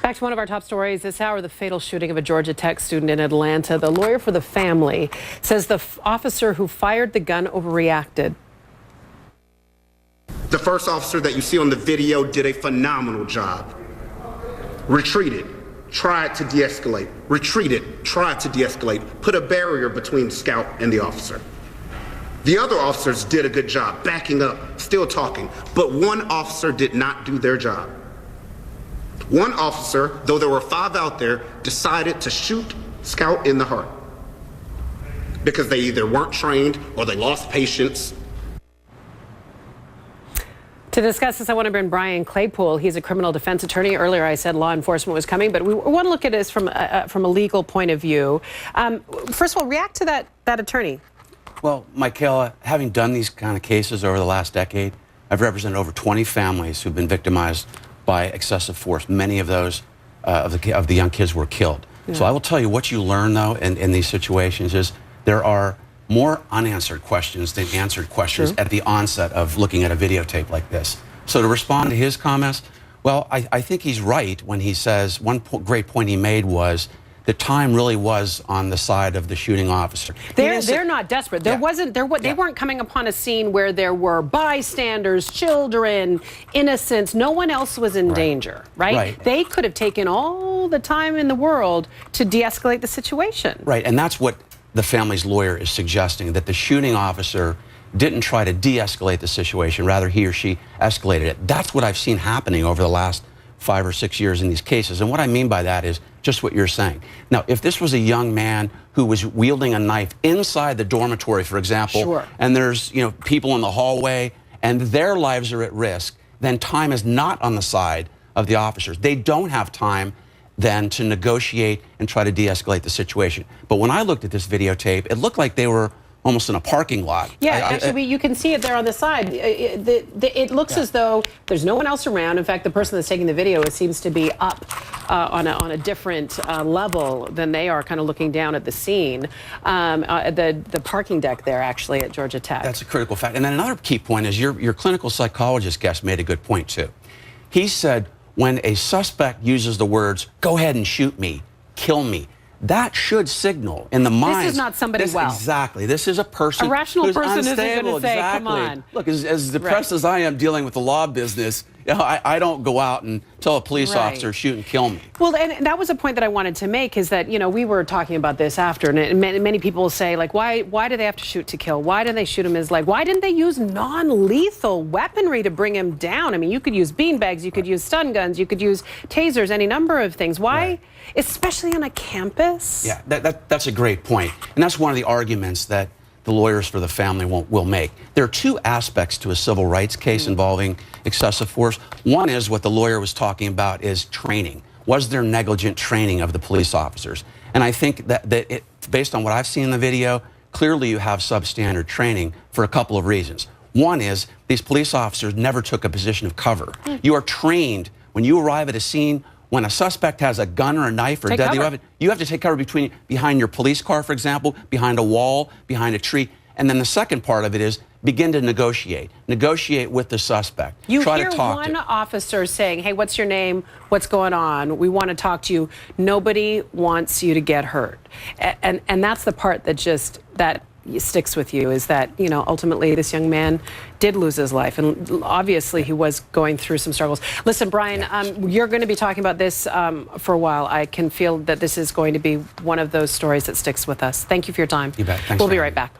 Back to one of our top stories this hour, the fatal shooting of a Georgia Tech student in Atlanta. The lawyer for the family says the officer who fired the gun overreacted. The first officer that you see on the video did a phenomenal job. Retreated, tried to de-escalate. Retreated, tried to de-escalate. Put a barrier between the scout and the officer. The other officers did a good job, backing up, still talking, but one officer did not do their job. One officer, though there were 5 out there, decided to shoot Scout in the heart because they either weren't trained or they lost patience. To discuss this, I want to bring Brian Claypool. He's a criminal defense attorney. Earlier I said law enforcement was coming, but we want to look at this from a legal point of view. First of all, react to that attorney. Well, Michaela, having done these kind of cases over the last decade, I've represented over 20 families who've been victimized by excessive force. Many of those of the young kids were killed. Yeah. So I will tell you what you learn, though, in these situations is there are more unanswered questions than answered questions at the onset of looking at a videotape like this. So to respond to his comments, well, I think he's right when he says one great point he made was the time really was on the side of the shooting officer. They're not desperate. They weren't coming upon a scene where there were bystanders, children, innocents. No one else was in danger, right? They could have taken all the time in the world to de-escalate the situation. Right, and that's what the family's lawyer is suggesting, that the shooting officer didn't try to de-escalate the situation, rather he or she escalated it. That's what I've seen happening over the last 5 or 6 years in these cases. And what I mean by that is just what you're saying. Now, if this was a young man who was wielding a knife inside the dormitory, for example, and there's people in the hallway and their lives are at risk, then time is not on the side of the officers. They don't have time then to negotiate and try to de-escalate the situation. But when I looked at this videotape, it looked like they were almost in a parking lot. Yeah, actually, you can see it there on the side. It looks as though there's no one else around. In fact, the person that's taking the video seems to be up on a different level than they are, kind of looking down at the scene. The parking deck there, actually, at Georgia Tech. That's a critical fact. And then another key point is your clinical psychologist guest made a good point, too. He said when a suspect uses the words, "go ahead and shoot me, kill me," that should signal in the mind. This is not somebody well. Exactly. This is a person. A rational person isn't going to say, exactly. "Come on." Look, as depressed as I am dealing with the law business, I don't go out and tell a police officer, "shoot and kill me." Well, and that was a point that I wanted to make, is that we were talking about this after, and many people will say, like, why do they have to shoot to kill? Why didn't they shoot him as why didn't they use non-lethal weaponry to bring him down? I mean, you could use beanbags, you could use stun guns, you could use tasers, any number of things. Why, especially on a campus? Yeah, that's a great point, and that's one of the arguments that the lawyers for the family will make. There are 2 aspects to a civil rights case involving excessive force. One is what the lawyer was talking about is training. Was there negligent training of the police officers? And I think that based on what I've seen in the video, clearly you have substandard training for a couple of reasons. One is these police officers never took a position of cover. You are trained when you arrive at a scene. When a suspect has a gun or a knife or a deadly weapon, you have to take cover behind your police car, for example, behind a wall, behind a tree. And then the second part of it is begin to negotiate. Negotiate with the suspect. You Try hear to talk one officer saying, "Hey, what's your name? What's going on? We want to talk to you." Nobody wants you to get hurt. And that's the part that sticks with you, is that, ultimately this young man did lose his life, and obviously he was going through some struggles. Listen, Brian, you're going to be talking about this for a while. I can feel that this is going to be one of those stories that sticks with us. Thank you for your time. You bet. Thanks. We'll be right back.